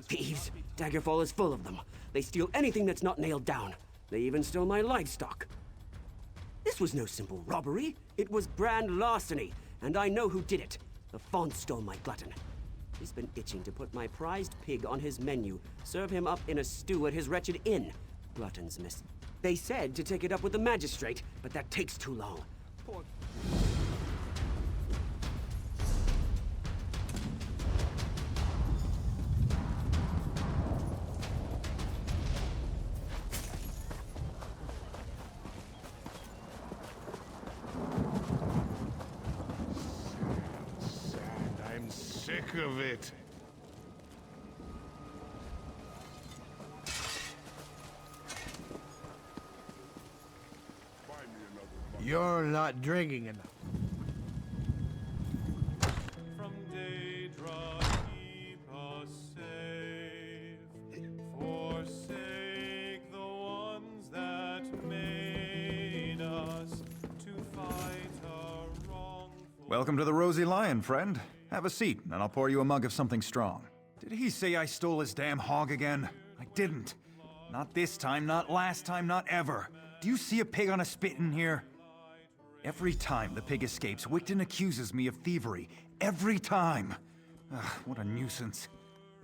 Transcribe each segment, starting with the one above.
Thieves! Daggerfall is full of them. They steal anything that's not nailed down. They even stole my livestock. This was no simple robbery. It was grand larceny, and I know who did it. The fawn stole my glutton. He's been itching to put my prized pig on his menu, serve him up in a stew at his wretched inn. Gluttons miss. They said to take it up with the magistrate, but that takes too long. Poor... I'm sick of it. You're not drinking enough. From Daedra keep us safe. Forsake the ones that made us to fight a wrongful... Welcome to the Rosy Lion, friend. Have a seat, and I'll pour you a mug of something strong. Did he say I stole his damn hog again? I didn't. Not this time, not last time, not ever. Do you see a pig on a spit in here? Every time the pig escapes, Wigton accuses me of thievery. Every time! Ugh, what a nuisance.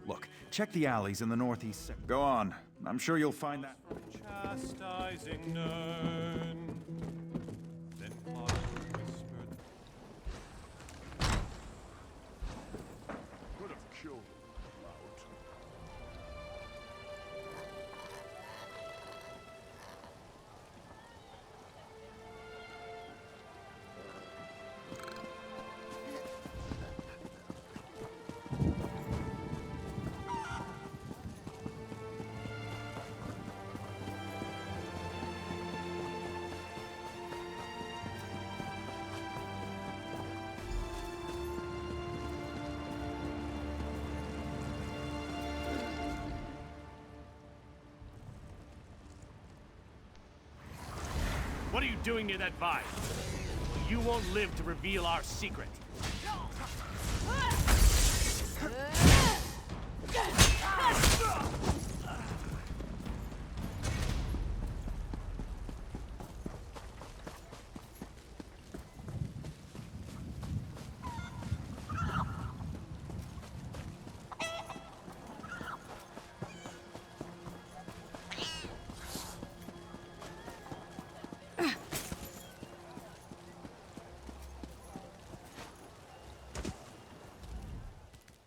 Look, check the alleys in the northeast. Go on. I'm sure you'll find that. Chastising Nern. Then Cloud whispered. Could have killed him, Cloud. What are you doing near that vine? You won't live to reveal our secret.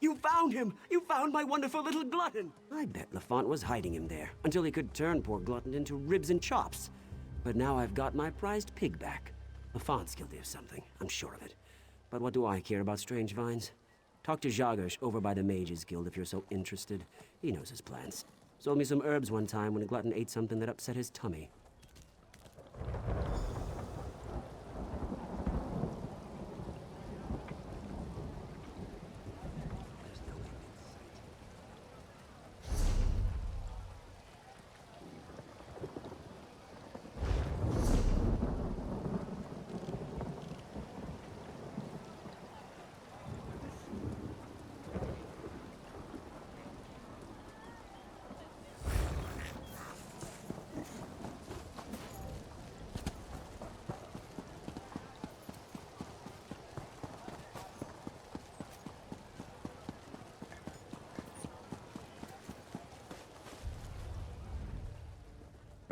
You found him! You found my wonderful little glutton! I bet Lafont was hiding him there, until he could turn poor glutton into ribs and chops. But now I've got my prized pig back. Lafont's guilty of something, I'm sure of it. But what do I care about strange vines? Talk to Jagesh over by the Mages Guild if you're so interested. He knows his plans. Sold me some herbs one time when a glutton ate something that upset his tummy.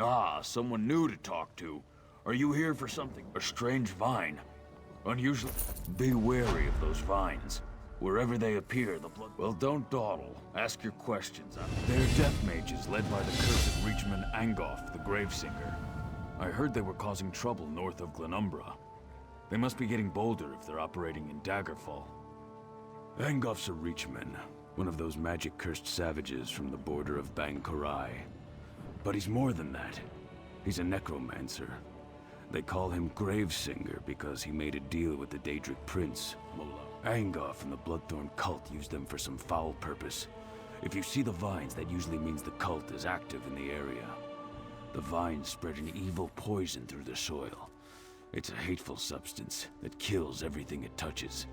Ah, someone new to talk to. Are you here for something? A strange vine? Unusual? Be wary of those vines. Wherever they appear, the blood... Well, don't dawdle. Ask your questions. They're death mages led by the cursed Reachman Angoff, the Gravesinger. I heard they were causing trouble north of Glenumbra. They must be getting bolder if they're operating in Daggerfall. Angoff's a Reachman, one of those magic-cursed savages from the border of Bang Korai. But he's more than that. He's a necromancer. They call him Gravesinger because he made a deal with the Daedric prince, Mola. Angoff and the Bloodthorn cult used them for some foul purpose. If you see the vines, that usually means the cult is active in the area. The vines spread an evil poison through the soil. It's a hateful substance that kills everything it touches.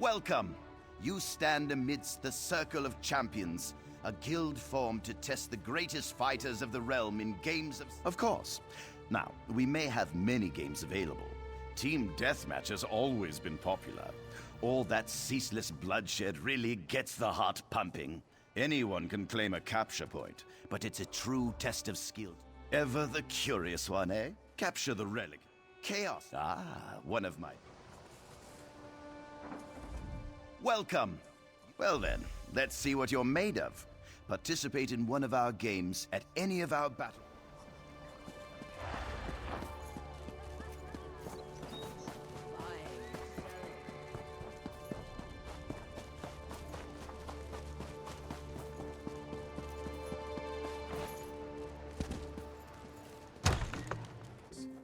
Welcome! You stand amidst the Circle of Champions, a guild formed to test the greatest fighters of the realm in games of... Of course. Now, we may have many games available. Team Deathmatch has always been popular. All that ceaseless bloodshed really gets the heart pumping. Anyone can claim a capture point, but it's a true test of skill. Ever the curious one, eh? Capture the relic. Chaos. Ah, one of my... Welcome! Well then, let's see what you're made of. Participate in one of our games at any of our battles.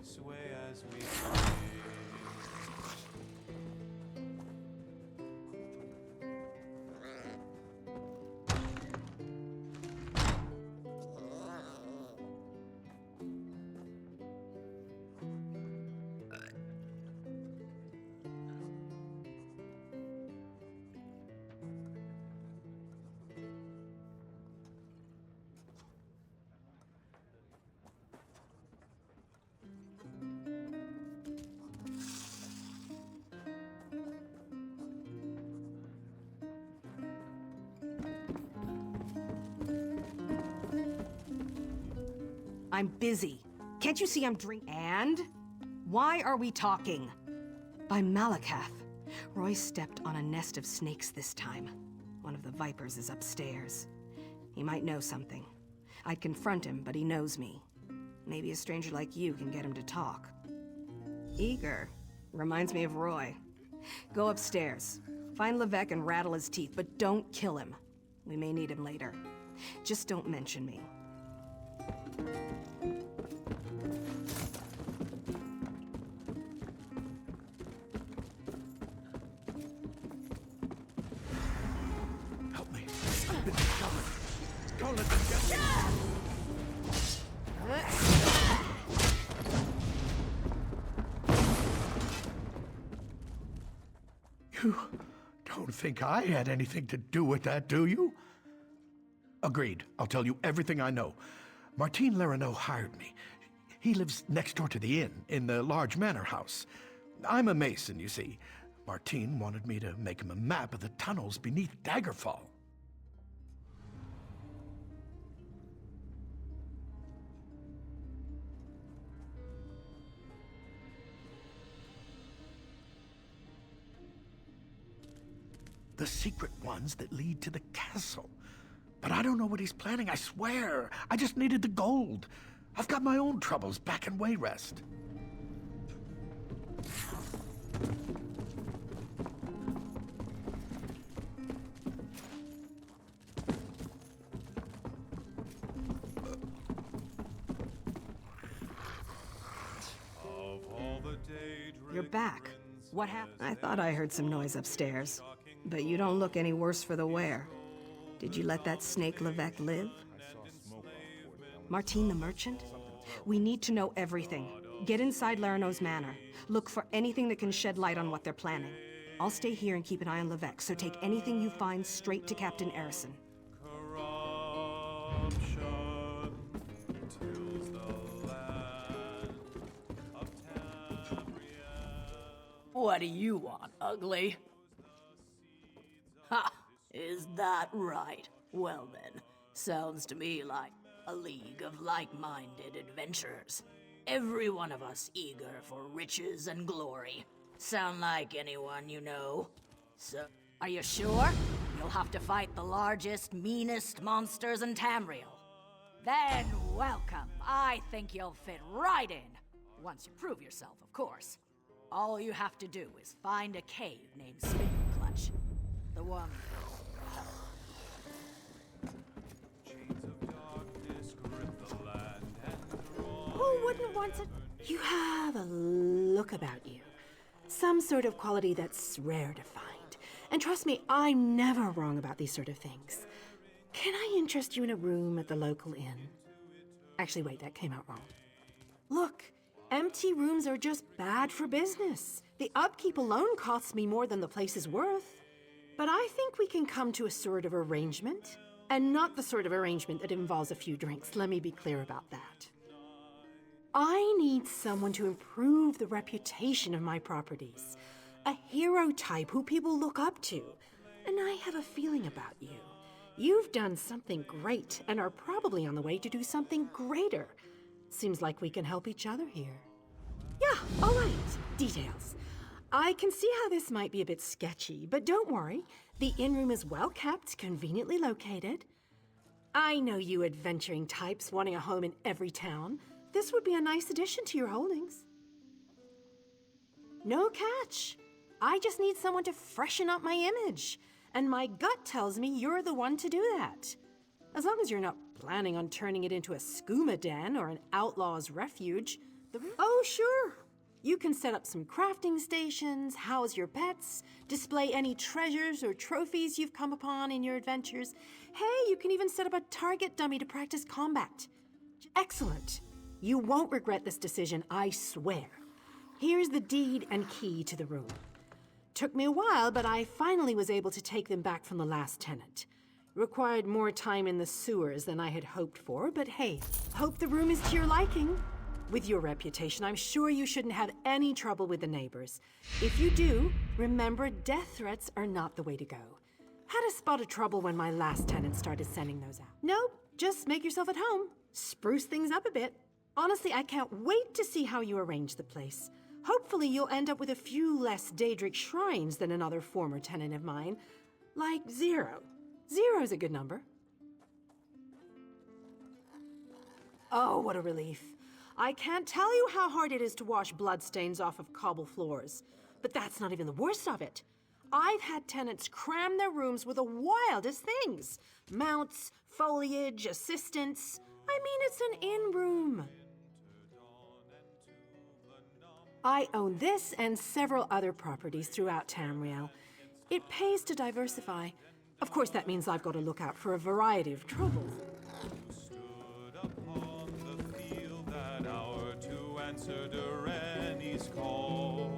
Sway as we I'm busy. Can't you see I'm drinking? And? Why are we talking? By Malakath. Roy stepped on a nest of snakes this time. One of the vipers is upstairs. He might know something. I'd confront him, but he knows me. Maybe a stranger like you can get him to talk. Eager. Reminds me of Roy. Go upstairs. Find Levesque and rattle his teeth, but don't kill him. We may need him later. Just don't mention me. Help me. I've been discovered. Don't let them get me. You don't think I had anything to do with that, do you? Agreed. I'll tell you everything I know. Martine Lerino hired me. He lives next door to the inn, in the large manor house. I'm a mason, you see. Martine wanted me to make him a map of the tunnels beneath Daggerfall. The secret ones that lead to the castle. But I don't know what he's planning, I swear. I just needed the gold. I've got my own troubles back in Wayrest. of all the day You're back. What happened? I thought I heard some noise upstairs. But you don't look any worse for the wear. Did you let that snake Levesque live? Martine the merchant? We need to know everything. Get inside Larino's manor. Look for anything that can shed light on what they're planning. I'll stay here and keep an eye on Levesque, so take anything you find straight to Captain Erison. corruption tills the land of Tamriel. What do you want, ugly? Ha! Is that right? Well then, sounds to me like a league of like-minded adventurers. Every one of us eager for riches and glory. Sound like anyone you know? So, are you sure? You'll have to fight the largest, meanest monsters in Tamriel. Then welcome. I think you'll fit right in. Once you prove yourself, of course. All you have to do is find a cave named Spindle Clutch. The one... Chains of darkness grip the land and Who wouldn't want to... You have a look about you. Some sort of quality that's rare to find. And trust me, I'm never wrong about these sort of things. Can I interest you in a room at the local inn? Actually, wait, that came out wrong. Look, Empty rooms are just bad for business. The upkeep alone costs me more than the place is worth. But I think we can come to a sort of arrangement. And not the sort of arrangement that involves a few drinks, let me be clear about that. I need someone to improve the reputation of my properties. A hero type who people look up to. And I have a feeling about you. You've done something great and are probably on the way to do something greater. Seems like we can help each other here. Yeah, all right. Details. I can see how this might be a bit sketchy, but don't worry. The inn-room is well kept, conveniently located. I know you adventuring types wanting a home in every town. This would be a nice addition to your holdings. No catch. I just need someone to freshen up my image. And my gut tells me you're the one to do that. As long as you're not planning on turning it into a skooma den or an outlaw's refuge. Oh, sure. You can set up some crafting stations, house your pets, display any treasures or trophies you've come upon in your adventures. Hey, you can even set up a target dummy to practice combat. Excellent. You won't regret this decision, I swear. Here's the deed and key to the room. Took me a while, but I finally was able to take them back from the last tenant. Required more time in the sewers than I had hoped for, but hey, hope the room is to your liking. With your reputation, I'm sure you shouldn't have any trouble with the neighbors. If you do, remember death threats are not the way to go. Had a spot of trouble when my last tenant started sending those out. Nope, just make yourself at home. Spruce things up a bit. Honestly, I can't wait to see how you arrange the place. Hopefully you'll end up with a few less Daedric shrines than another former tenant of mine. Like 0. 0's a good number. Oh, what a relief. I can't tell you how hard it is to wash bloodstains off of cobble floors. But that's not even the worst of it. I've had tenants cram their rooms with the wildest things. Mounts, foliage, assistants. I mean, it's an inn-room. I own this and several other properties throughout Tamriel. It pays to diversify. Of course, that means I've got to look out for a variety of troubles. Answered Irene's call.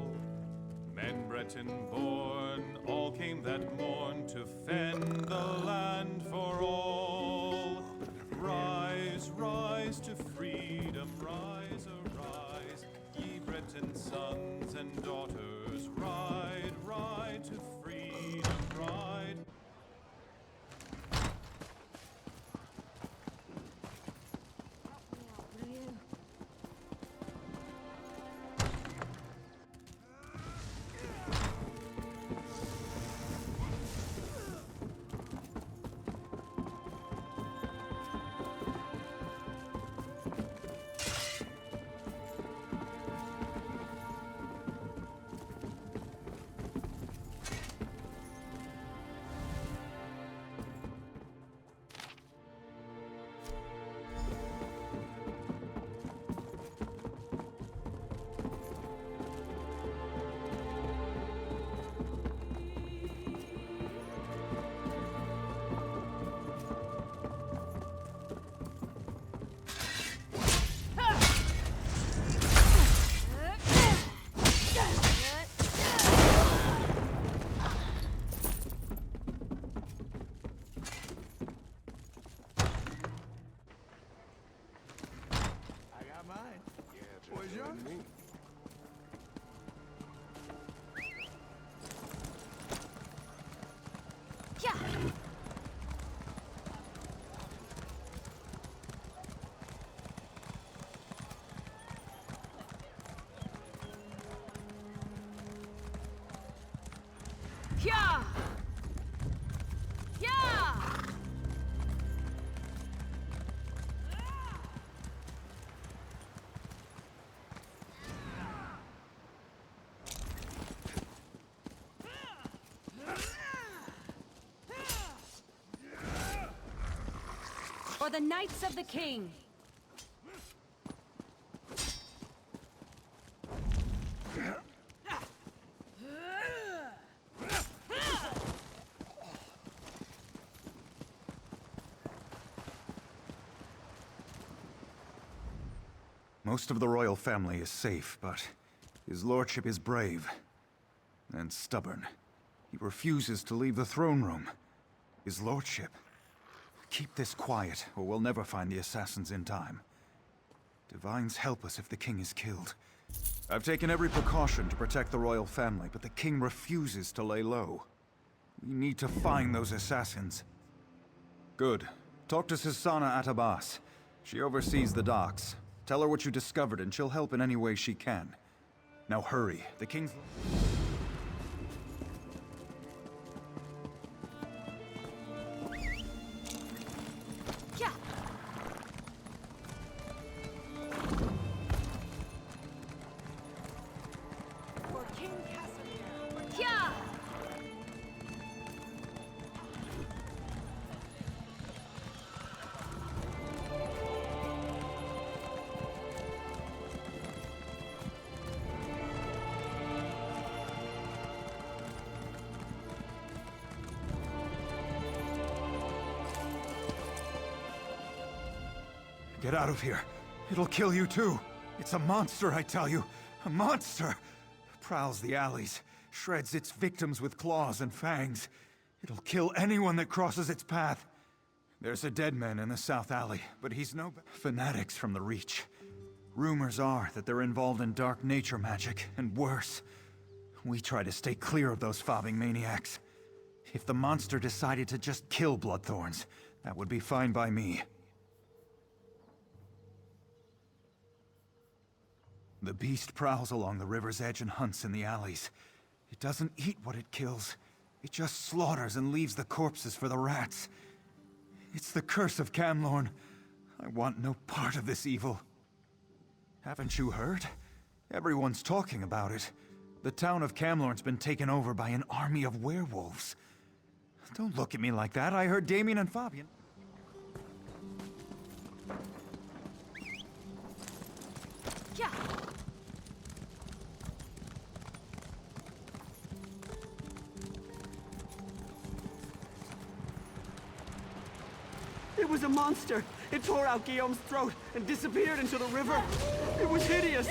Men Breton born, all came that morn to fend the land for all. Rise, rise to freedom, rise, arise, ye Breton sons and daughters, ride, ride to freedom, ride. Yeah! Yeah! For the Knights of the King! Most of the royal family is safe, but his lordship is brave and stubborn. He refuses to leave the throne room. His lordship. Keep this quiet, or we'll never find the assassins in time. Divines help us if the king is killed. I've taken every precaution to protect the royal family, but the king refuses to lay low. We need to find those assassins. Good. Talk to Sisana Atabas. She oversees the docks. Tell her what you discovered and she'll help in any way she can. Now hurry. The king's... Get out of here. It'll kill you too. It's a monster, I tell you. A monster! Prowls the alleys, shreds its victims with claws and fangs. It'll kill anyone that crosses its path. There's a dead man in the south alley, but he's no fanatics from the Reach. Rumors are that they're involved in dark nature magic, and worse. We try to stay clear of those fobbing maniacs. If the monster decided to just kill Bloodthorns, that would be fine by me. The beast prowls along the river's edge and hunts in the alleys. It doesn't eat what it kills. It just slaughters and leaves the corpses for the rats. It's the curse of Camlorn. I want no part of this evil. Haven't you heard? Everyone's talking about it. The town of Camlorn's been taken over by an army of werewolves. Don't look at me like that. I heard Damien and Fabian. Yeah. It was a monster. It tore out Guillaume's throat and disappeared into the river. It was hideous.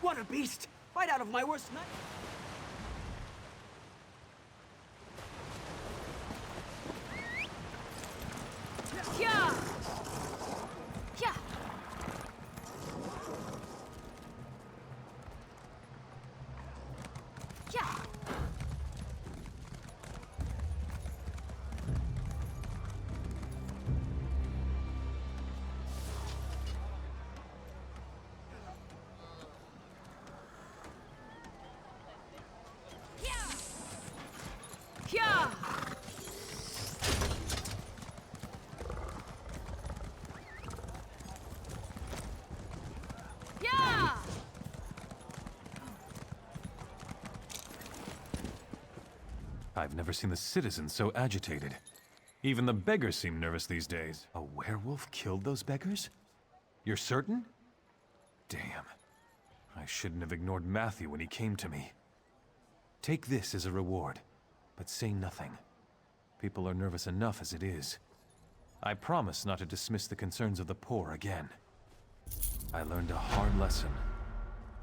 What a beast! Right out of my worst night. Yeah. Yeah. Yeah. Yeah. Yeah. I've never seen the citizens so agitated. Even the beggars seem nervous these days. A werewolf killed those beggars? You're certain? Damn. I shouldn't have ignored Matthew when he came to me. Take this as a reward, but say nothing. People are nervous enough as it is. I promise not to dismiss the concerns of the poor again. I learned a hard lesson.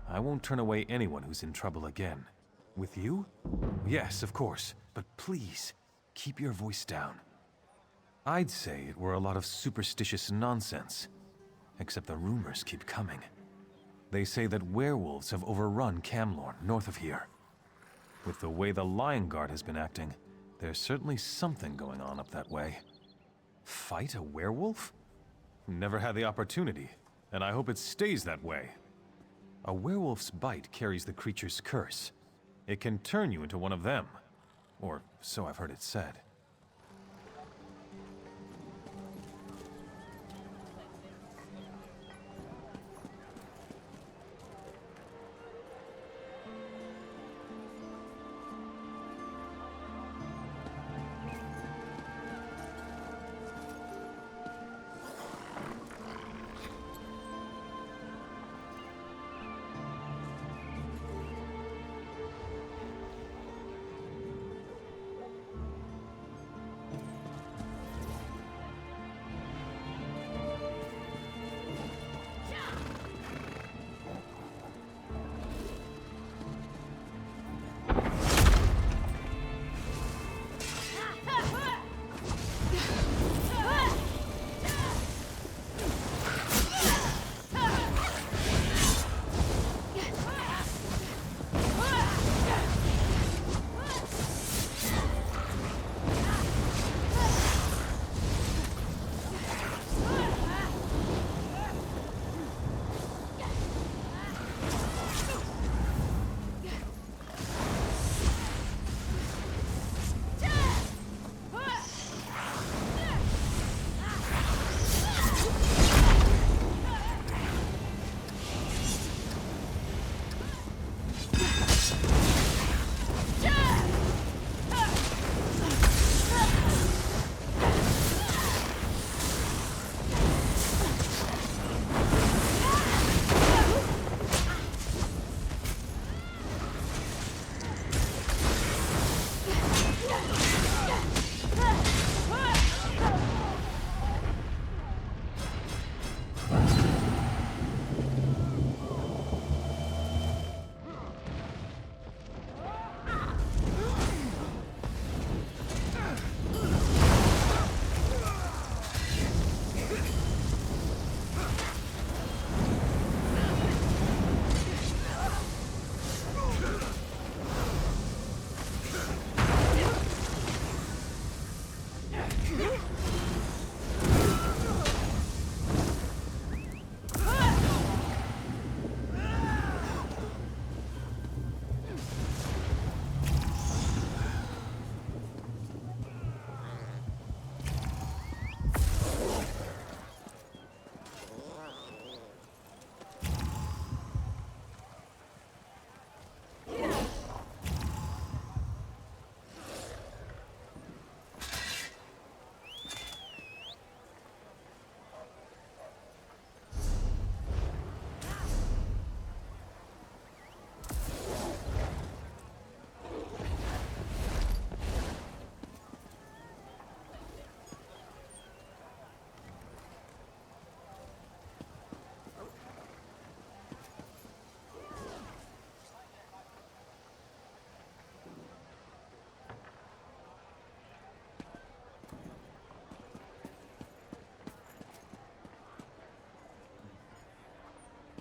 I won't turn away anyone who's in trouble again. With you? Yes, of course. But please, keep your voice down. I'd say it were a lot of superstitious nonsense. Except the rumors keep coming. They say that werewolves have overrun Camlorn, north of here. With the way the Lion Guard has been acting, there's certainly something going on up that way. Fight a werewolf? Never had the opportunity, and I hope it stays that way. A werewolf's bite carries the creature's curse. It can turn you into one of them. Or so I've heard it said.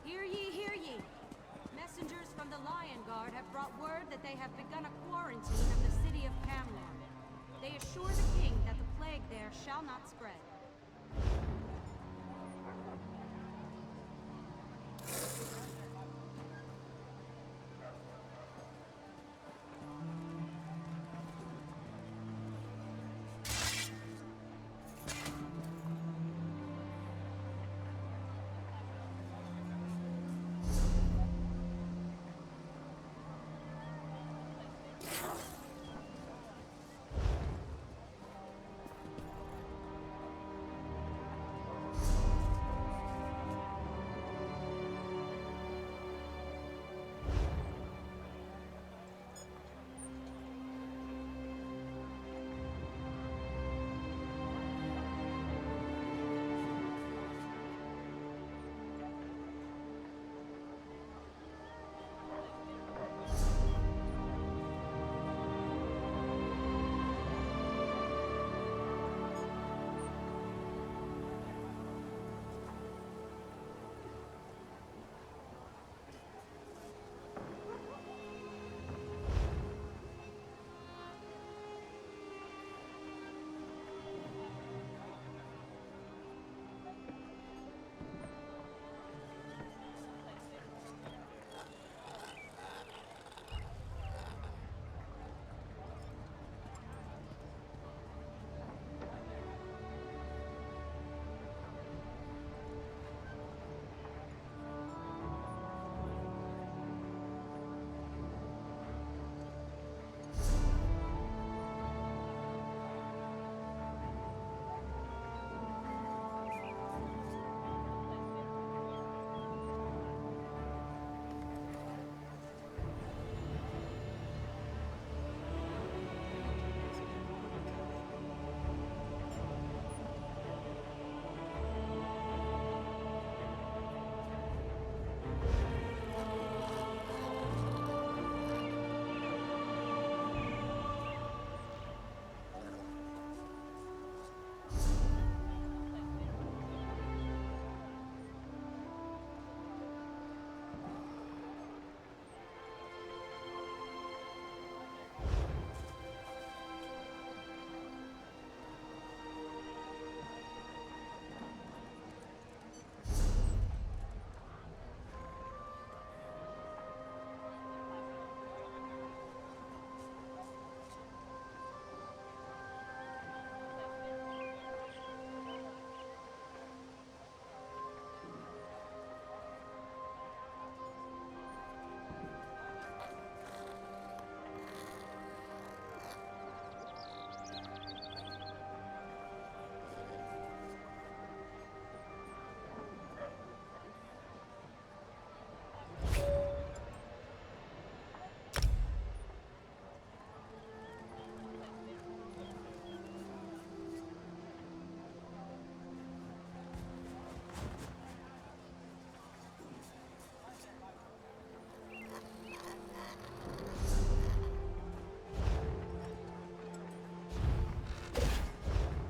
Hear ye, hear ye! Messengers from the Lion Guard have brought word that they have begun a quarantine of the city of Camlor. They assure the king that the plague there shall not spread.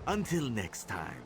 Until next time.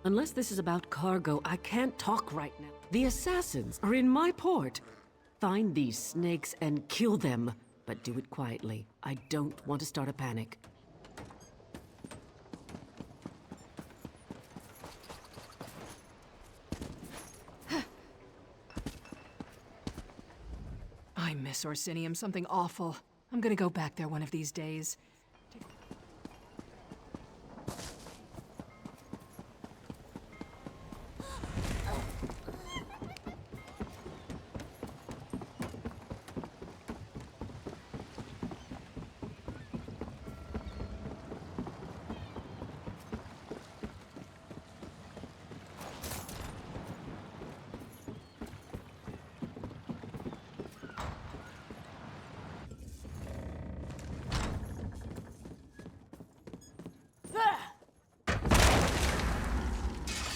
Unless this is about cargo, I can't talk right now. The assassins are in my port. Find these snakes and kill them, but do it quietly. I don't want to start a panic. I miss Orsinium, something awful. I'm gonna go back there one of these days.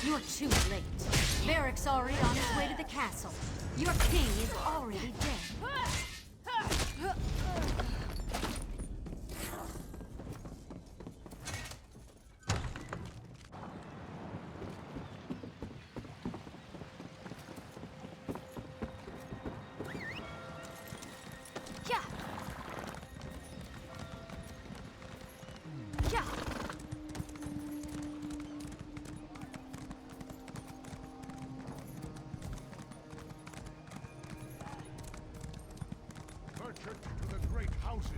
You're too late. Varric's already on his way to the castle. Your king is already dead. To the great houses.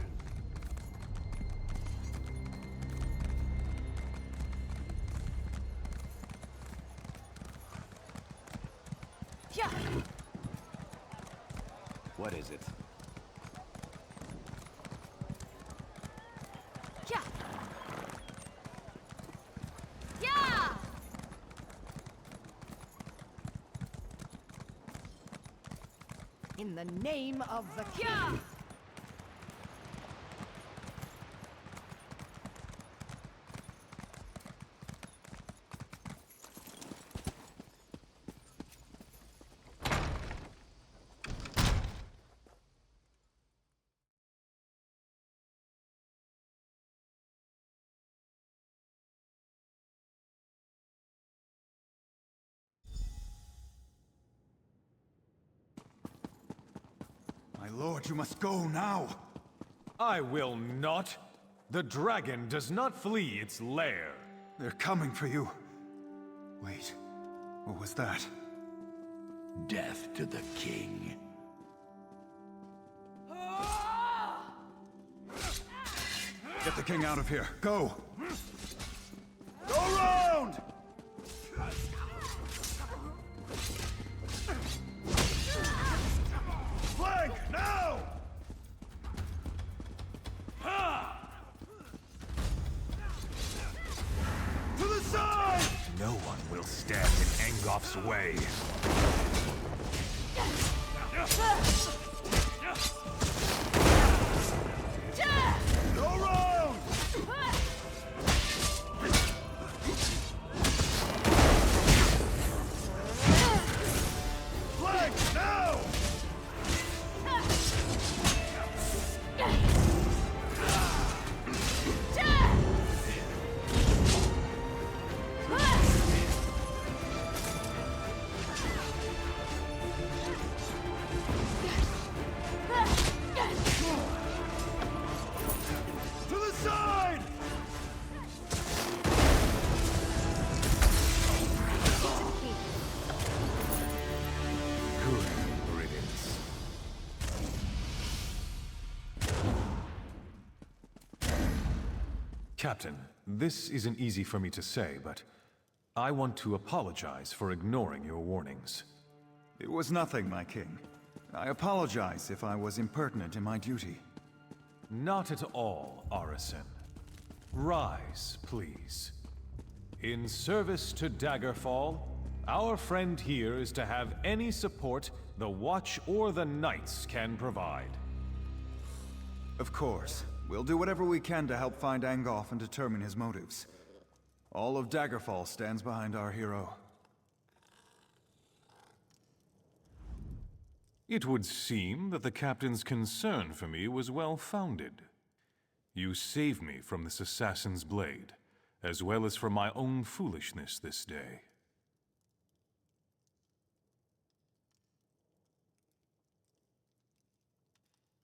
What is it? In the name of the king! My lord, you must go now. I will not. The dragon does not flee its lair. They're coming for you. Wait, what was that? Death to the king. Get the king out of here. Go! Go round! stand in Angof's way. Go round! Flank, now! To the side! Good riddance. Captain, this isn't easy for me to say, but I want to apologize for ignoring your warnings. It was nothing, my king. I apologize if I was impertinent in my duty. Not at all, Arisen. Rise, please. In service to Daggerfall, our friend here is to have any support the Watch or the Knights can provide. Of course. We'll do whatever we can to help find Angoff and determine his motives. All of Daggerfall stands behind our hero. It would seem that the captain's concern for me was well-founded. You saved me from this assassin's blade, as well as from my own foolishness this day.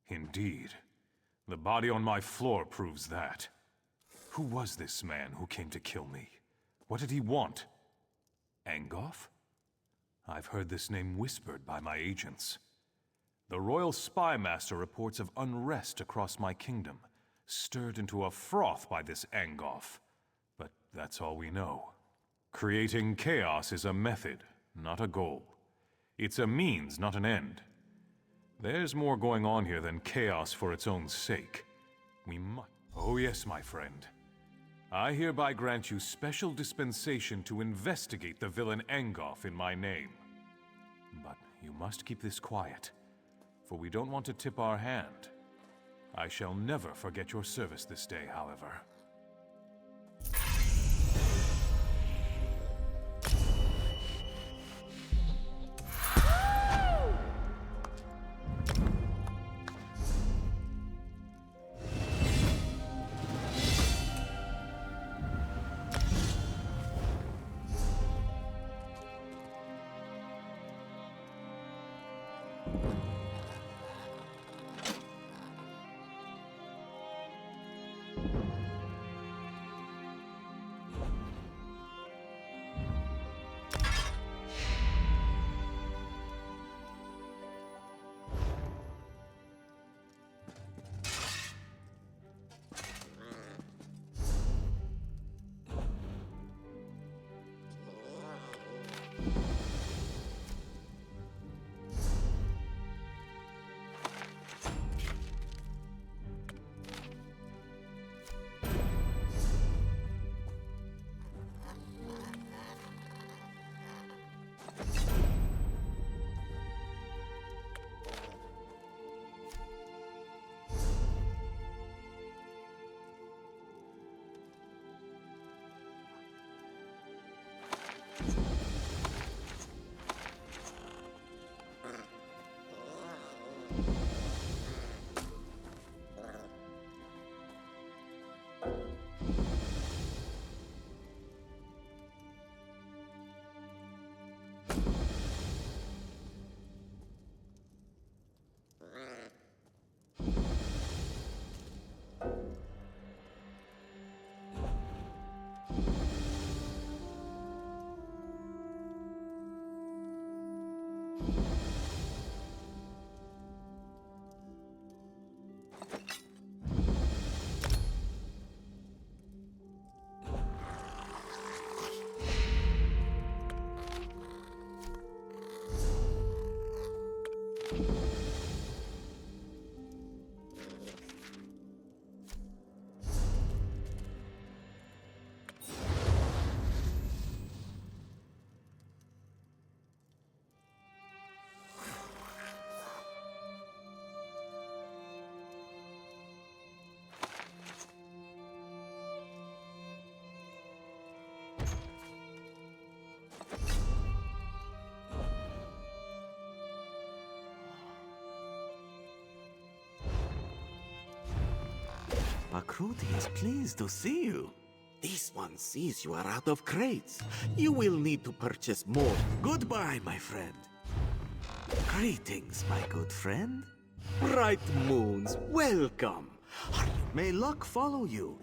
Indeed. The body on my floor proves that. Who was this man who came to kill me? What did he want? Angoff? I've heard this name whispered by my agents. The Royal Spy Master reports of unrest across my kingdom, stirred into a froth by this Angoff. But that's all we know. Creating chaos is a method, not a goal. It's a means, not an end. There's more going on here than chaos for its own sake. We must... Oh yes, my friend. I hereby grant you special dispensation to investigate the villain Angoff in my name. But you must keep this quiet, for we don't want to tip our hand. I shall never forget your service this day, however. Akruti is pleased to see you. This one sees you are out of crates. You will need to purchase more. Goodbye, my friend. Greetings, my good friend. Bright moons, welcome. May luck follow you.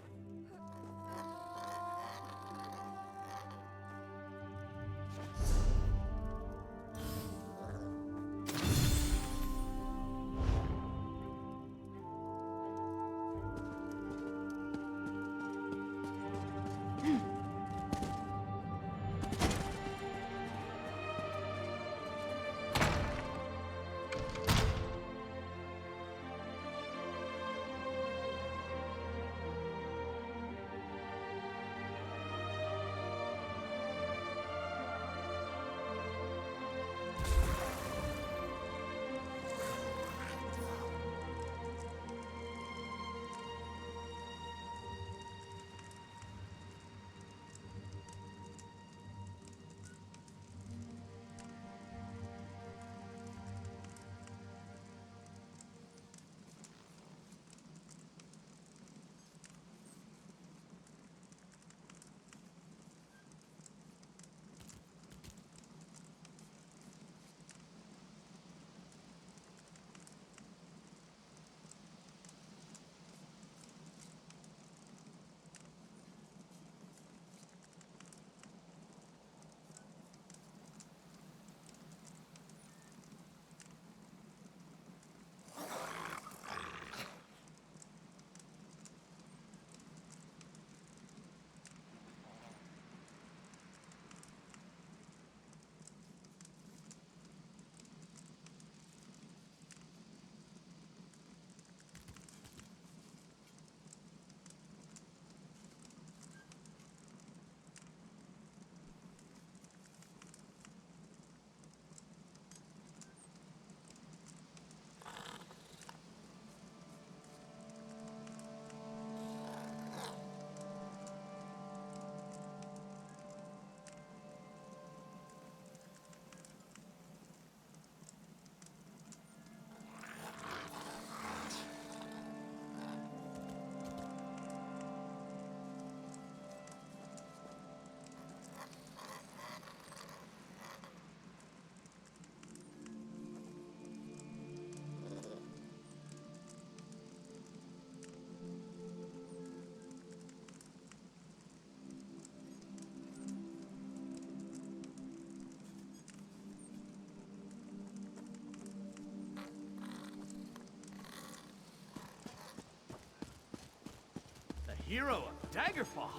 Hero of Daggerfall.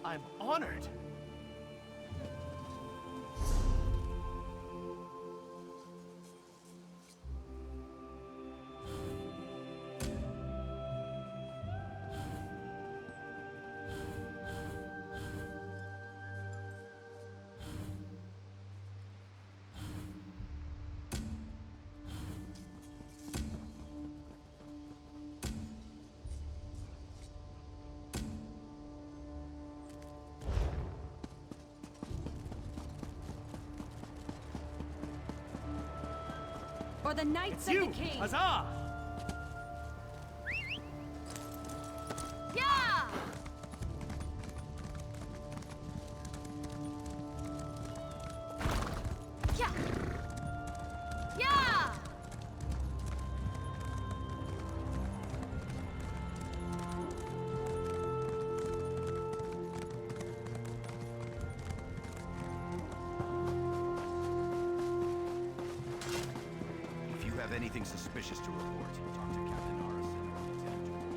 I'm honored. For the Knights It's of you! the King! Huzzah! Yeah! Yeah! Yeah! If you have anything suspicious to report, talk to Captain Arison or Lieutenant Dubois.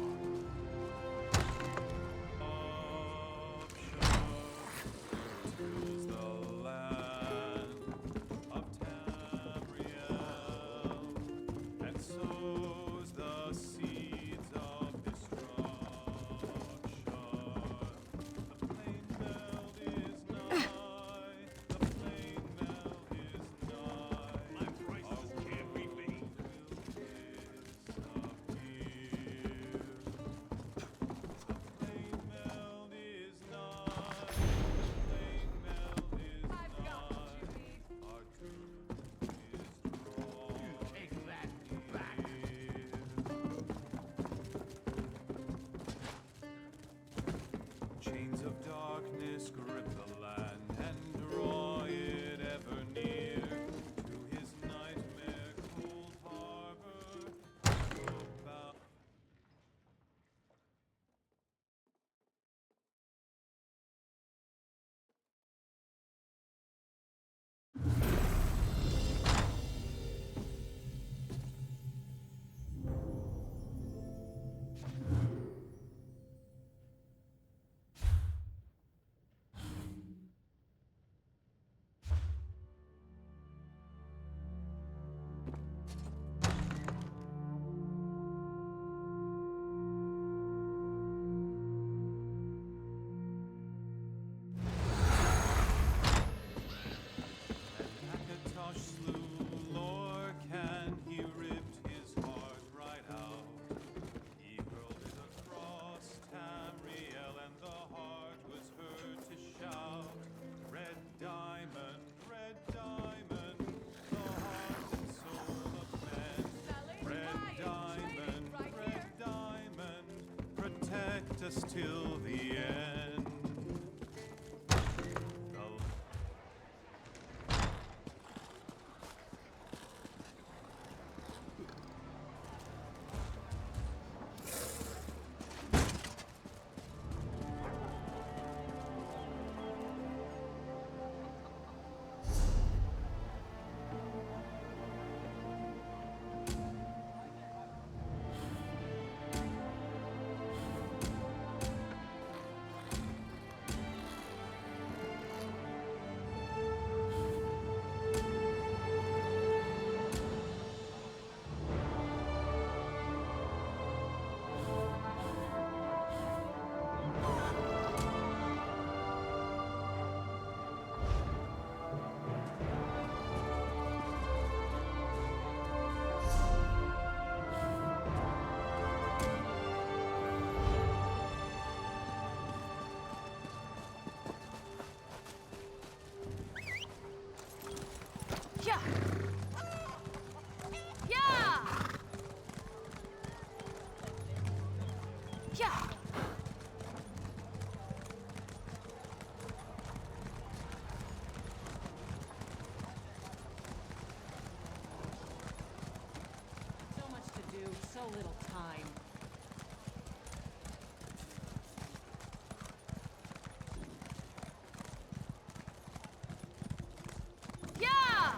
us till the end. Yeah. Yeah. Yeah. So much to do, so little time. Yeah.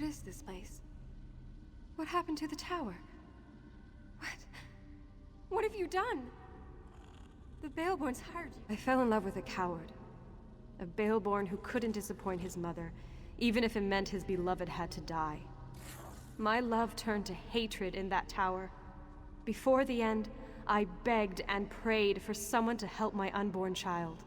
is this place? What happened to the tower? What have you done? The Baleborns hired you. I fell in love with a coward. A Baleborn who couldn't disappoint his mother, even if it meant his beloved had to die. My love turned to hatred in that tower. Before the end, I begged and prayed for someone to help my unborn child.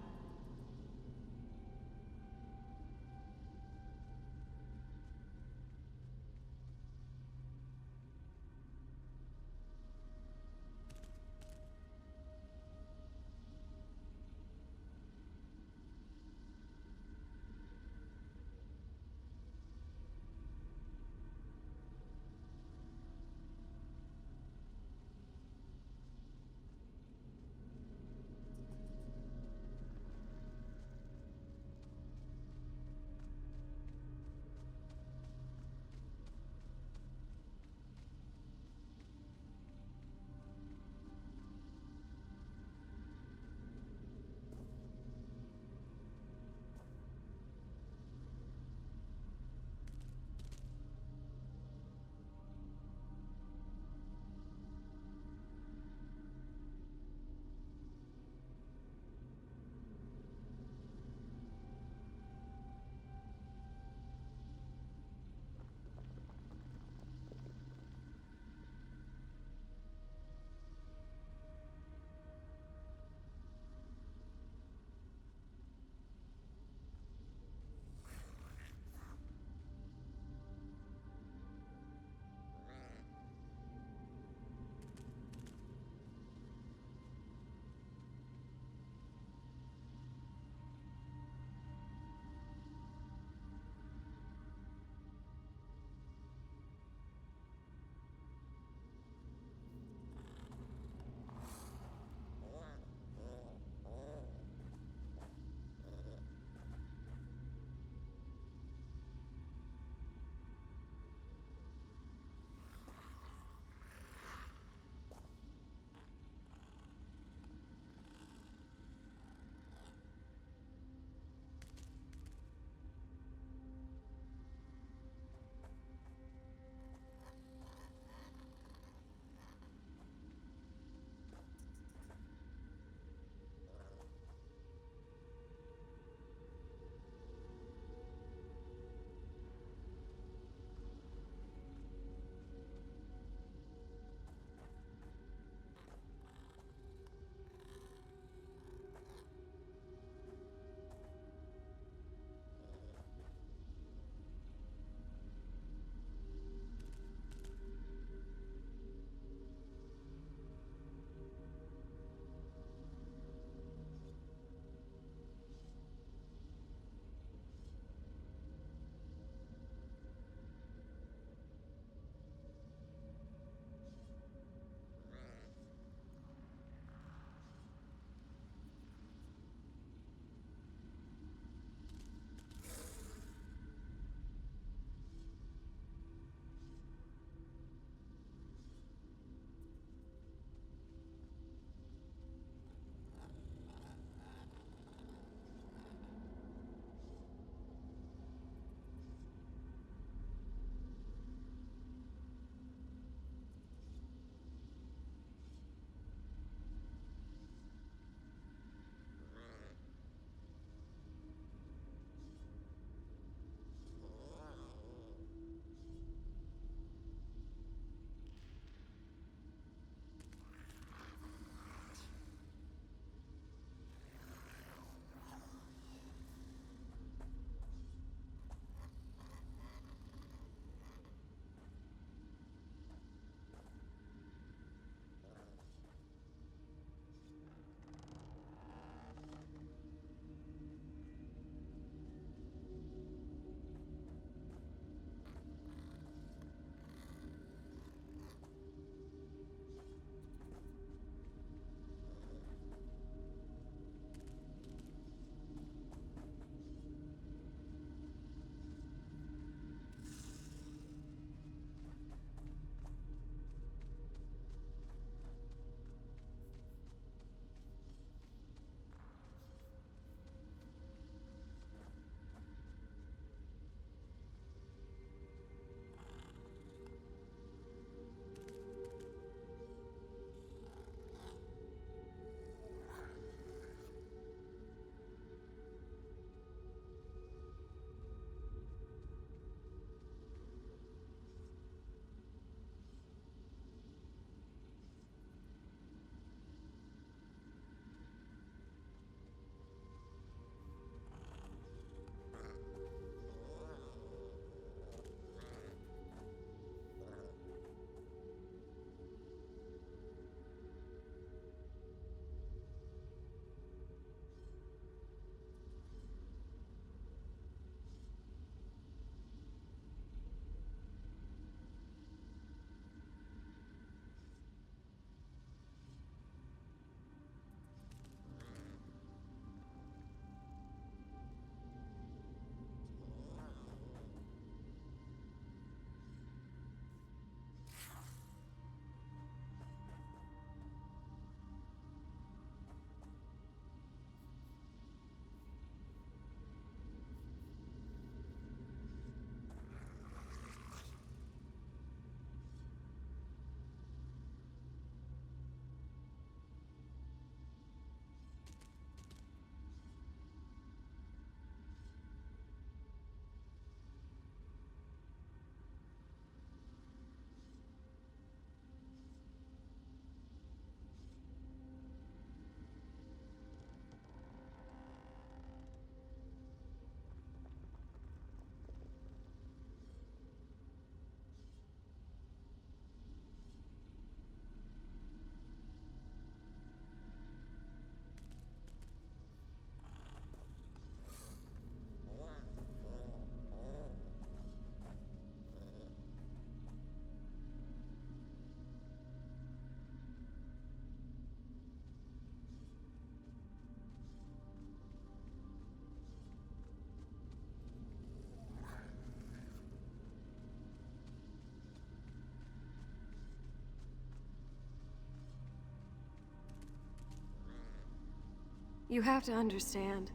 You have to understand.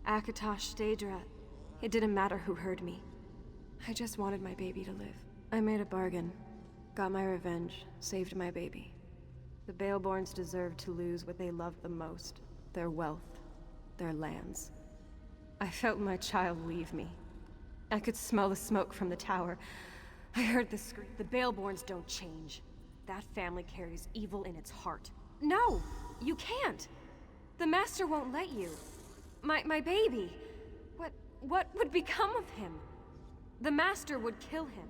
Akatosh, Daedra, it didn't matter who heard me. I just wanted my baby to live. I made a bargain. Got my revenge. Saved my baby. The Baleborns deserved to lose what they loved the most. Their wealth. Their lands. I felt my child leave me. I could smell the smoke from the tower. I heard the scream. The Baleborns don't change. That family carries evil in its heart. No! You can't! The Master won't let you. My baby. What would become of him? The Master would kill him.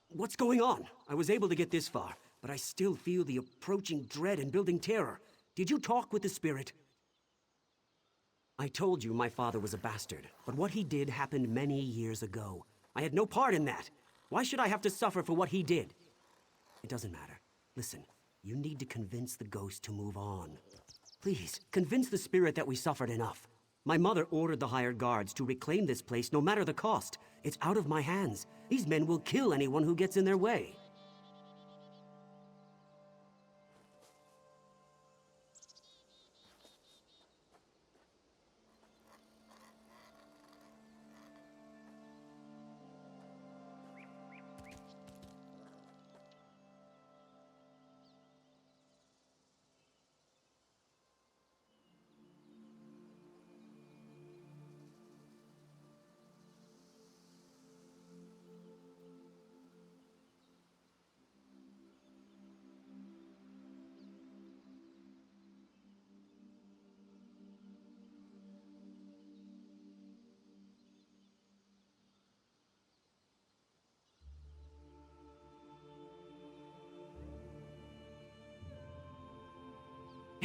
What's going on? I was able to get this far, but I still feel the approaching dread and building terror. Did you talk with the spirit? I told you my father was a bastard, but what he did happened many years ago. I had no part in that. Why should I have to suffer for what he did? It doesn't matter. Listen, you need to convince the ghost to move on. Please, convince the spirit that we suffered enough. My mother ordered the hired guards to reclaim this place no matter the cost. It's out of my hands. These men will kill anyone who gets in their way.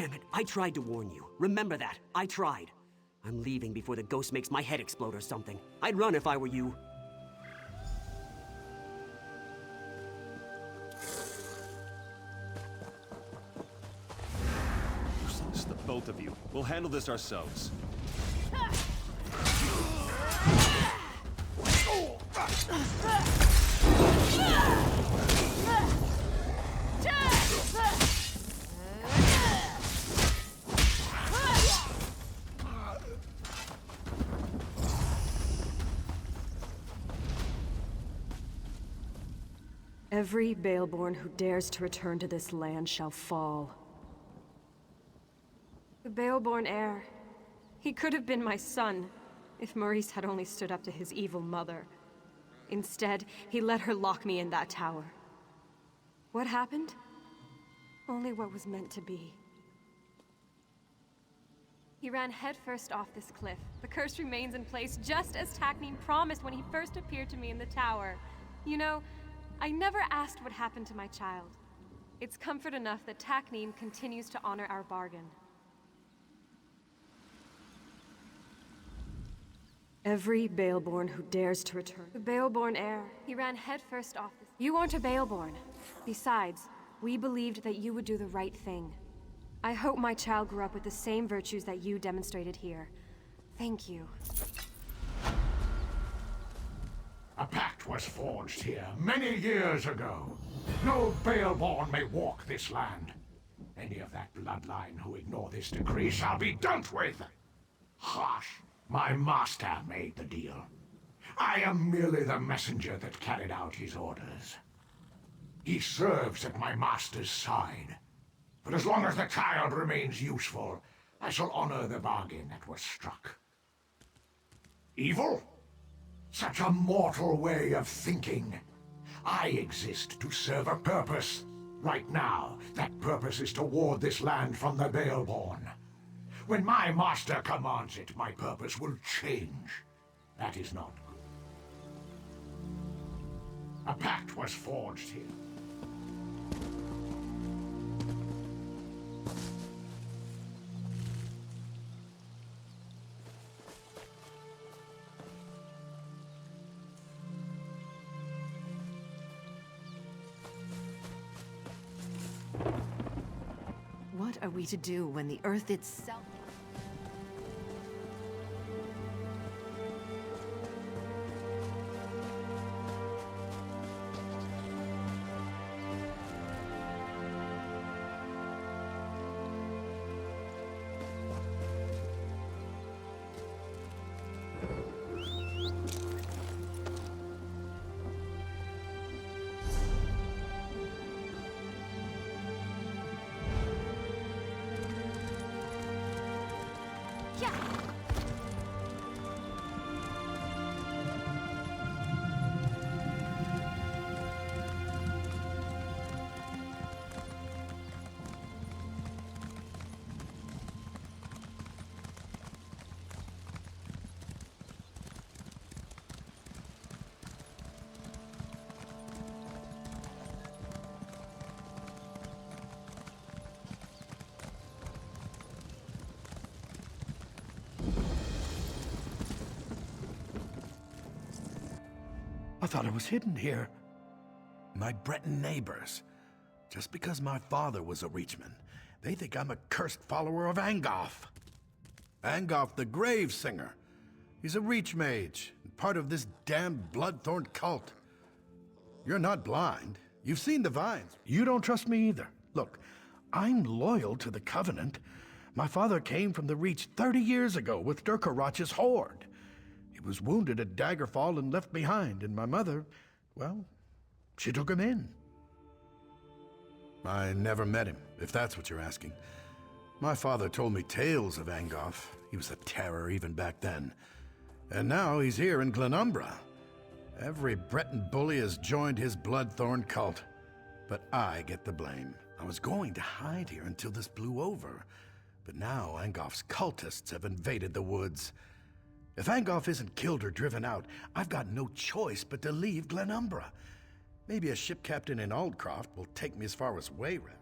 Damn it, I tried to warn you. Remember that. I tried. I'm leaving before the ghost makes my head explode or something. I'd run if I were you. It's the both of you. We'll handle this ourselves. Every Baleborn who dares to return to this land shall fall. The Baleborn heir. He could have been my son, if Maurice had only stood up to his evil mother. Instead, he let her lock me in that tower. What happened? Only what was meant to be. He ran headfirst off this cliff. The curse remains in place just as Takneen promised when he first appeared to me in the tower. You know, I never asked what happened to my child. It's comfort enough that Takneen continues to honor our bargain. Every Baleborn who dares to return. The Baleborn heir. He ran headfirst off this. You aren't a Baleborn. Besides, we believed that you would do the right thing. I hope my child grew up with the same virtues that you demonstrated here. Thank you. A pact was forged here many years ago. No Baleborn may walk this land. Any of that bloodline who ignore this decree shall be dealt with. Hush. My master made the deal. I am merely the messenger that carried out his orders. He serves at my master's side. But as long as the child remains useful, I shall honor the bargain that was struck. Evil? Such a mortal way of thinking. I exist to serve a purpose. Right now, that purpose is to ward this land from the Baleborn. When my master commands it, my purpose will change. That is not good. A pact was forged here. What are we to do when the Earth itself... I thought it was hidden here. My Breton neighbors. Just because my father was a Reachman, they think I'm a cursed follower of Angoff. Angoff the Grave Singer. He's a Reach Mage, part of this damned Bloodthorn cult. You're not blind. You've seen the vines. You don't trust me either. Look, I'm loyal to the Covenant. My father came from the Reach 30 years ago with Durkarach's horde. He was wounded at Daggerfall and left behind, and my mother, well, she took him in. I never met him, if that's what you're asking. My father told me tales of Angoff. He was a terror even back then. And now he's here in Glenumbra. Every Breton bully has joined his Bloodthorn cult. But I get the blame. I was going to hide here until this blew over. But now Angoff's cultists have invaded the woods. If Angoff isn't killed or driven out, I've got no choice but to leave Glenumbra. Maybe a ship captain in Aldcroft will take me as far as Weyreth.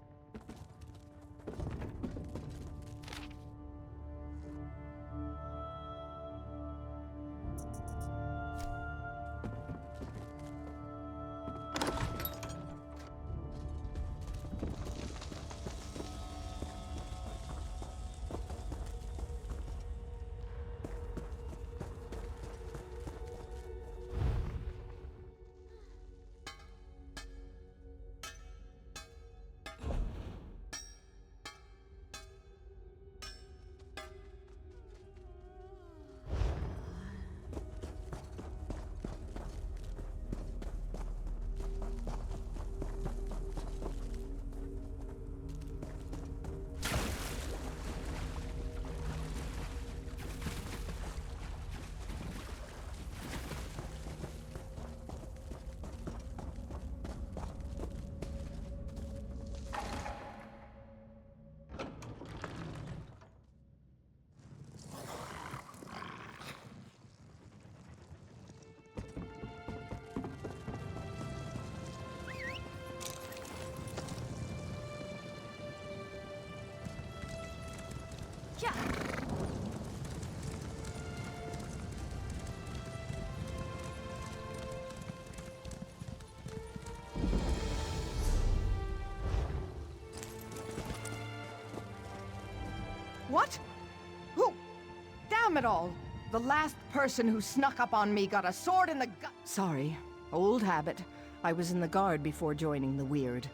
Damn it all! The last person who snuck up on me got a sword in the gut. Sorry. Old habit. I was in the guard before joining the Weird.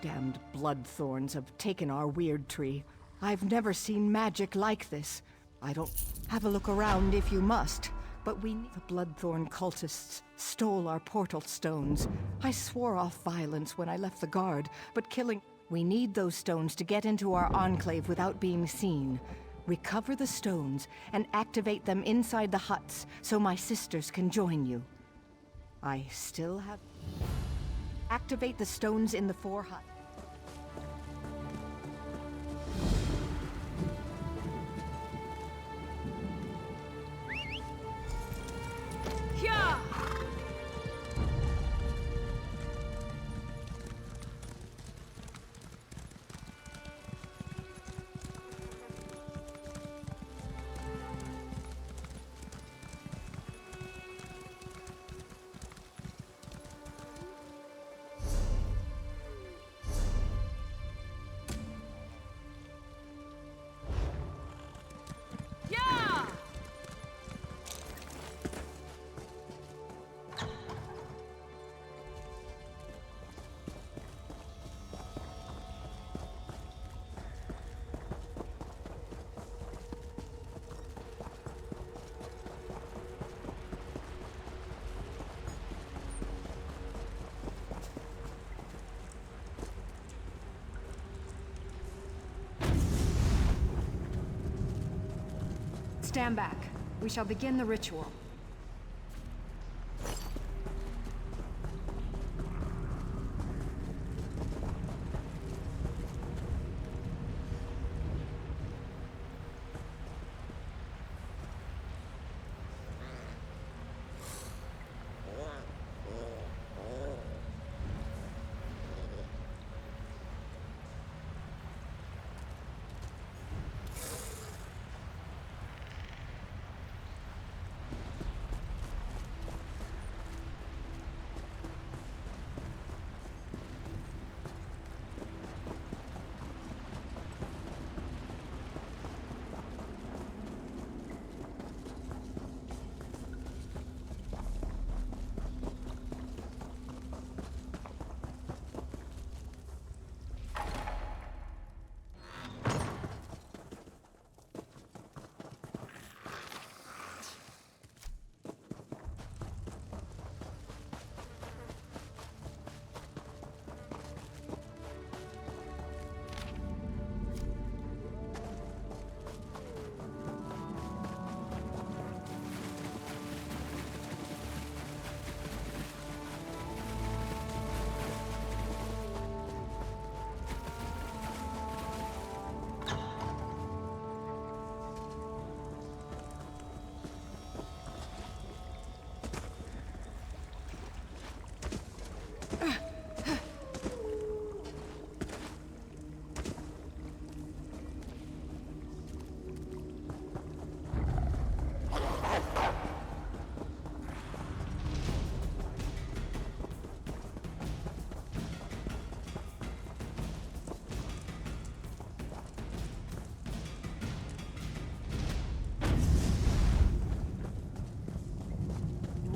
Damned bloodthorns have taken our Weird tree. I've never seen magic like this. I don't... Have a look around if you must. But the Bloodthorn cultists stole our portal stones. I swore off violence when I left the guard, but killing... We need those stones to get into our enclave without being seen. Recover the stones and activate them inside the huts so my sisters can join you. I still have... Activate the stones in the 4 huts. Yeah! Stand back. We shall begin the ritual.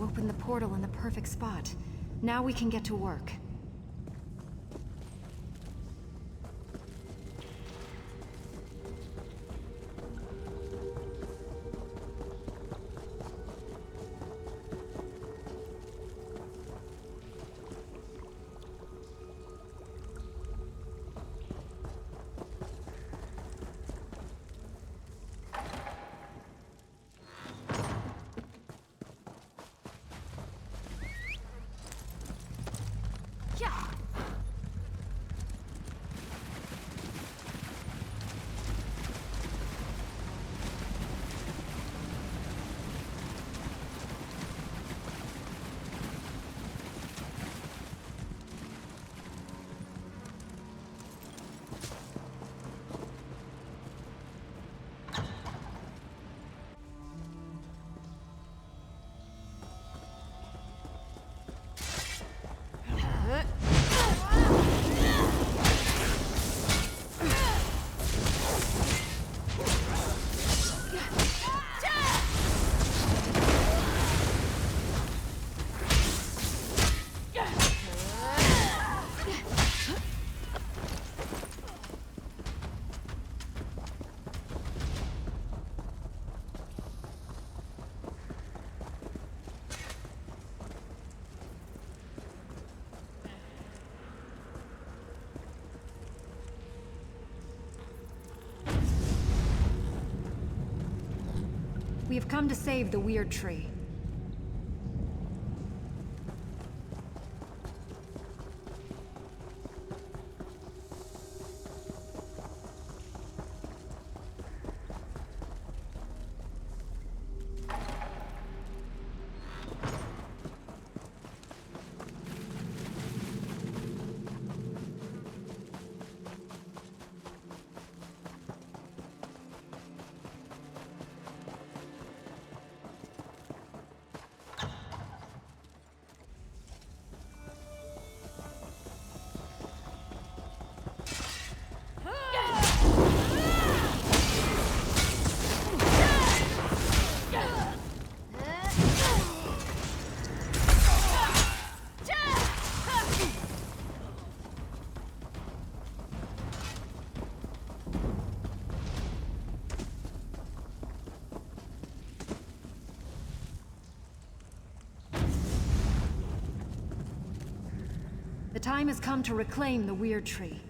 Open the portal in the perfect spot. Now we can get to work. We have come to save the Weird Tree. The time has come to reclaim the Weird Tree.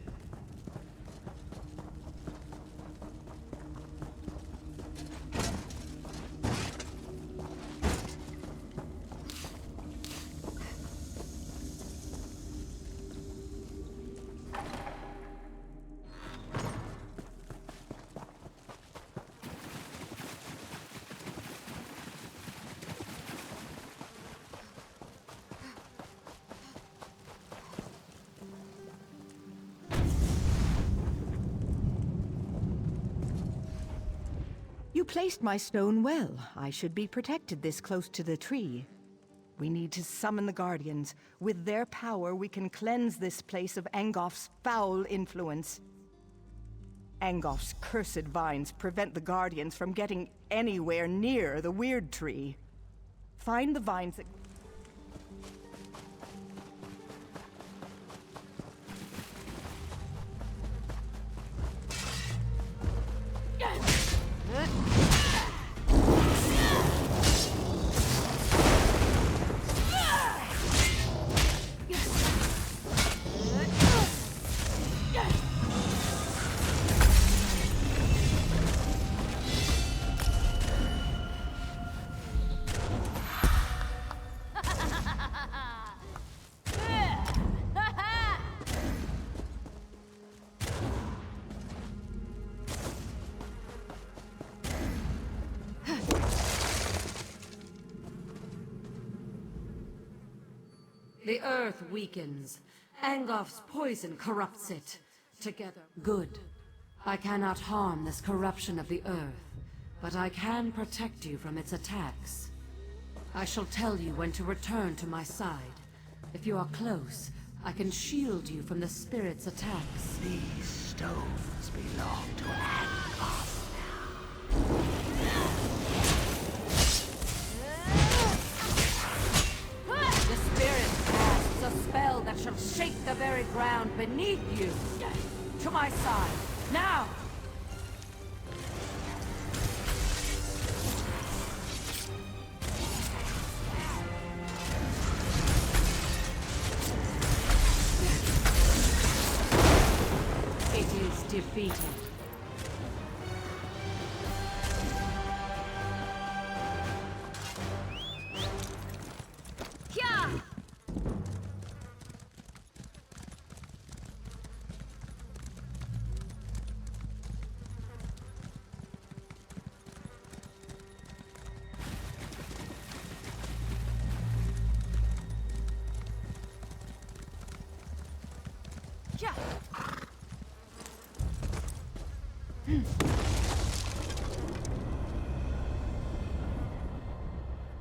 You placed my stone well. I should be protected this close to the tree. We need to summon the Guardians. With their power, we can cleanse this place of Angof's foul influence. Angof's cursed vines prevent the Guardians from getting anywhere near the Weird Tree. Find the vines that... The earth weakens. Angof's poison corrupts it. Together, good. I cannot harm this corruption of the earth, but I can protect you from its attacks. I shall tell you when to return to my side. If you are close, I can shield you from the spirit's attacks. These stones belong to Angof now. The spirit casts a spell that shall shake the very ground beneath you. To my side, now! It is defeated.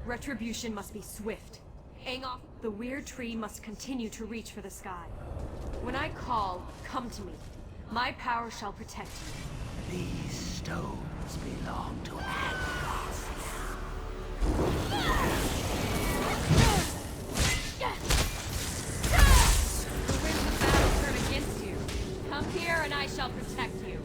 Retribution must be swift. Angov, the Weird Tree must continue to reach for the sky. When I call, come to me. My power shall protect you. These stones belong to Angof The winds of battle turn against you. Come here and I shall protect you.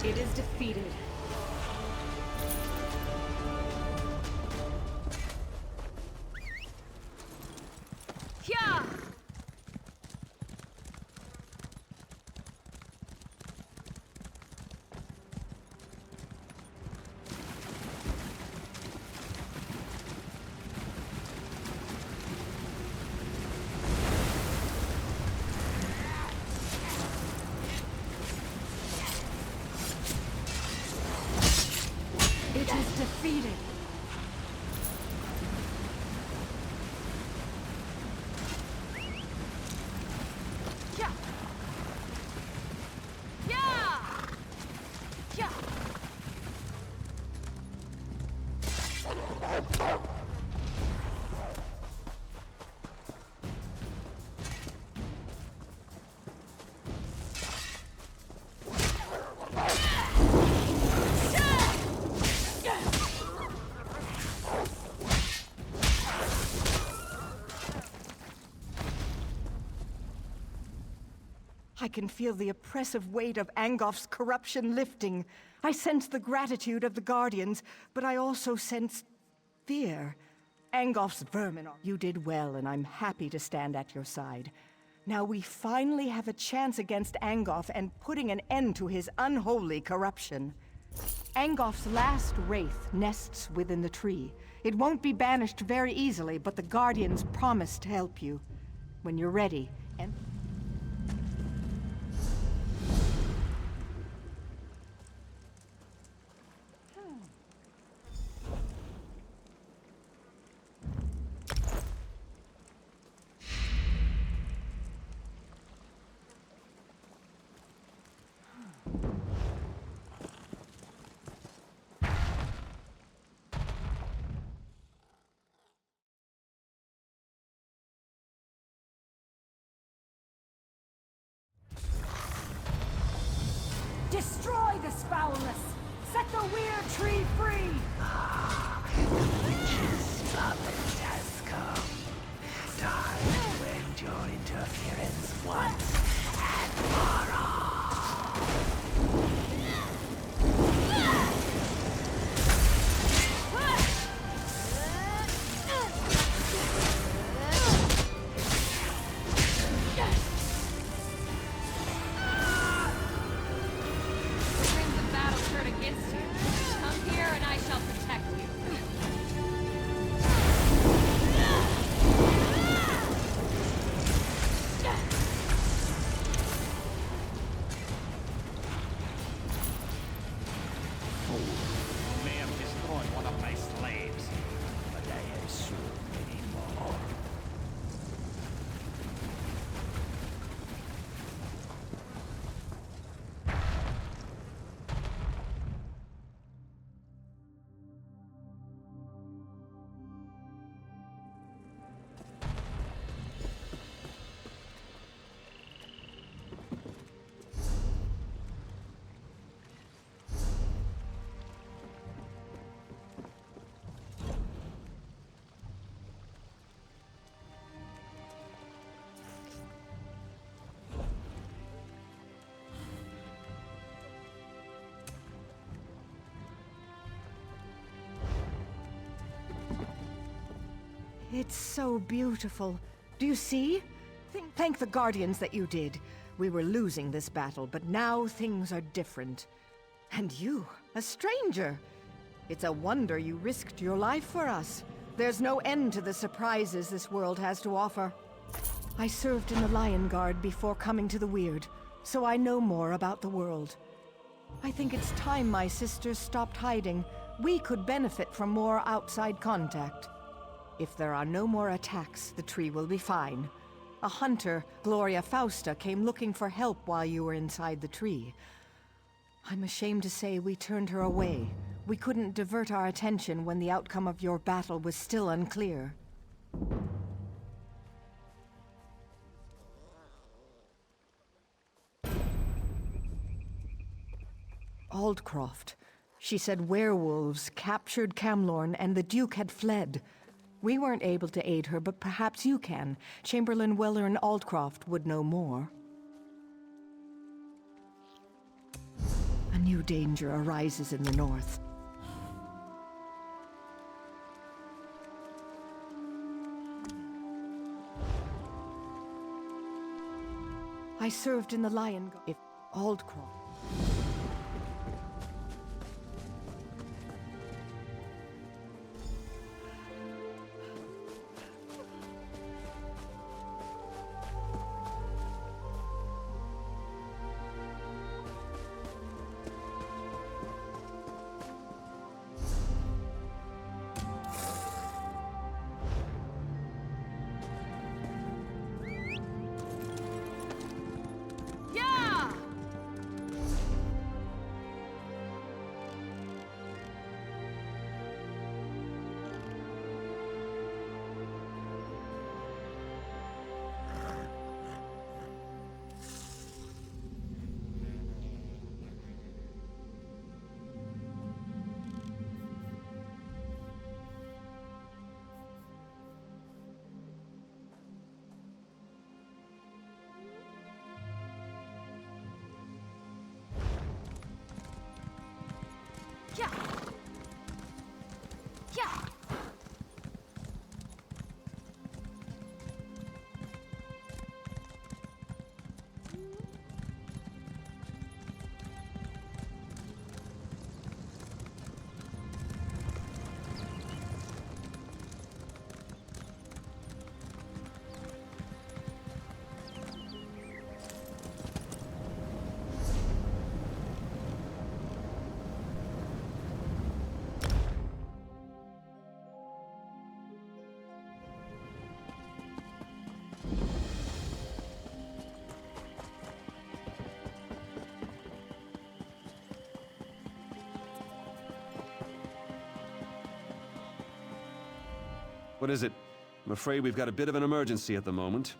It is defeated. I can feel the oppressive weight of Angof's corruption lifting. I sense the gratitude of the Guardians, but I also sense fear. Angof's vermin are... You did well, and I'm happy to stand at your side. Now we finally have a chance against Angof and putting an end to his unholy corruption. Angof's last wraith nests within the tree. It won't be banished very easily, but the Guardians promise to help you. When you're ready, and... Destroy this foulness! Set the weird tree free! Witch's moment has come. Time to end your interference once and for all. It's so beautiful. Do you see? Thank the Guardians that you did. We were losing this battle, but now things are different. And you, a stranger. It's a wonder you risked your life for us. There's no end to the surprises this world has to offer. I served in the Lion Guard before coming to the Weird, so I know more about the world. I think it's time my sisters stopped hiding. We could benefit from more outside contact. If there are no more attacks, the tree will be fine. A hunter, Gloria Fausta, came looking for help while you were inside the tree. I'm ashamed to say we turned her away. We couldn't divert our attention when the outcome of your battle was still unclear. Aldcroft. She said werewolves captured Camlorn and the Duke had fled. We weren't able to aid her, but perhaps you can. Chamberlain Wellern Aldcroft would know more. A new danger arises in the north. I served in the Lion Guard. If Aldcroft... What is it? I'm afraid we've got a bit of an emergency at the moment.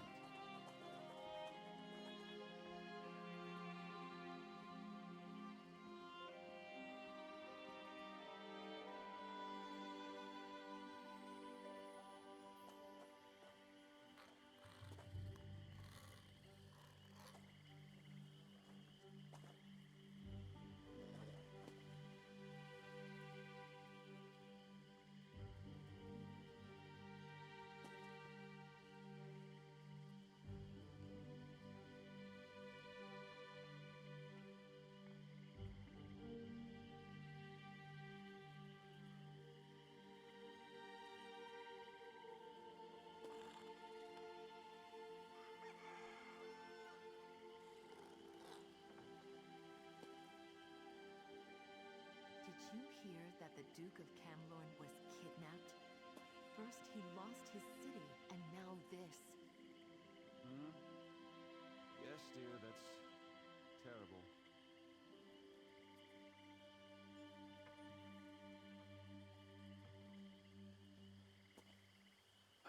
Did you hear that the Duke of Camlorn was kidnapped? First he lost his city, and now this. Yes, dear, that's terrible.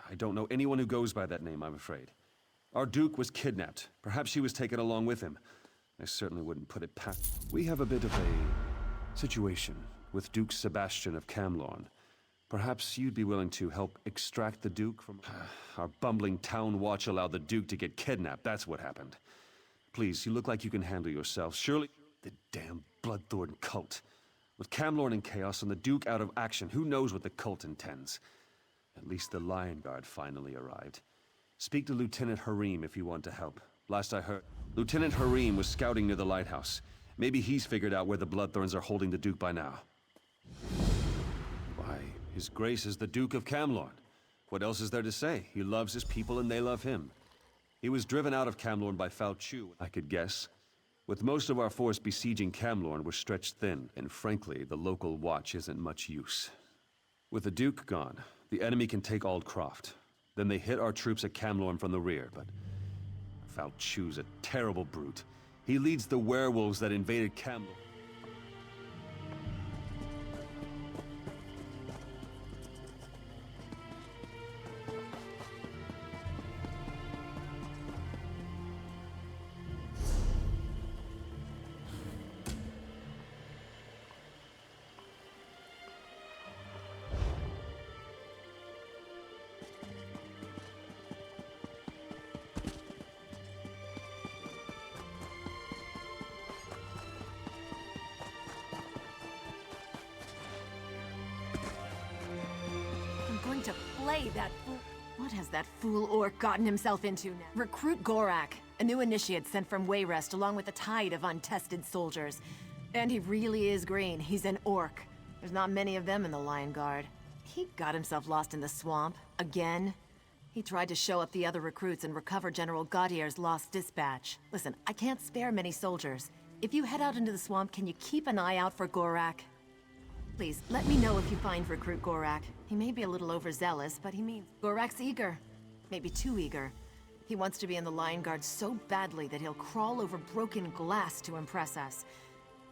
I don't know anyone who goes by that name, I'm afraid. Our Duke was kidnapped. Perhaps she was taken along with him. I certainly wouldn't put it past... We have a bit of a situation with Duke Sebastian of Camlorn. Perhaps you'd be willing to help extract the Duke from... Our bumbling town watch allowed the Duke to get kidnapped. That's what happened. Please, you look like you can handle yourself. Surely... The damn Bloodthorn cult. With Camlorn in chaos and the Duke out of action, who knows what the cult intends? At least the Lion Guard finally arrived. Speak to Lieutenant Harim if you want to help. Last I heard, Lieutenant Harim was scouting near the lighthouse. Maybe he's figured out where the Bloodthorns are holding the Duke by now. Why, His Grace is the Duke of Camlorn. What else is there to say? He loves his people and they love him. He was driven out of Camlorn by Pt6, I could guess. With most of our force besieging Camlorn, we're stretched thin, and frankly, the local watch isn't much use. With the Duke gone, the enemy can take Aldcroft. Then they hit our troops at Camlorn from the rear, but Pt6's a terrible brute. He leads the werewolves that invaded Camlorn. To flay that fool. What has that fool orc gotten himself into now? Recruit Gorak, a new initiate sent from Wayrest along with a tide of untested soldiers. And he really is green. He's an orc. There's not many of them in the Lion Guard. He got himself lost in the swamp. Again. He tried to show up the other recruits and recover General Gaudier's lost dispatch. Listen, I can't spare many soldiers. If you head out into the swamp, can you keep an eye out for Gorak? Please, let me know if you find Recruit Gorak. He may be a little overzealous, but he means... Gorak's eager. Maybe too eager. He wants to be in the Lion Guard so badly that he'll crawl over broken glass to impress us.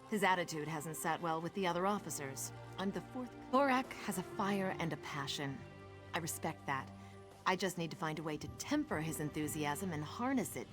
His attitude hasn't sat well with the other officers. I'm the fourth... Gorak has a fire and a passion. I respect that. I just need to find a way to temper his enthusiasm and harness it.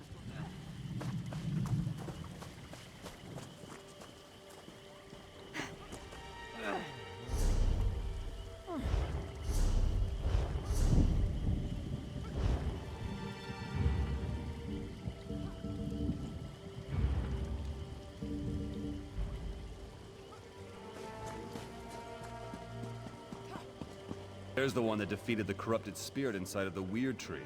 There's the one that defeated the corrupted spirit inside of the Weird Tree.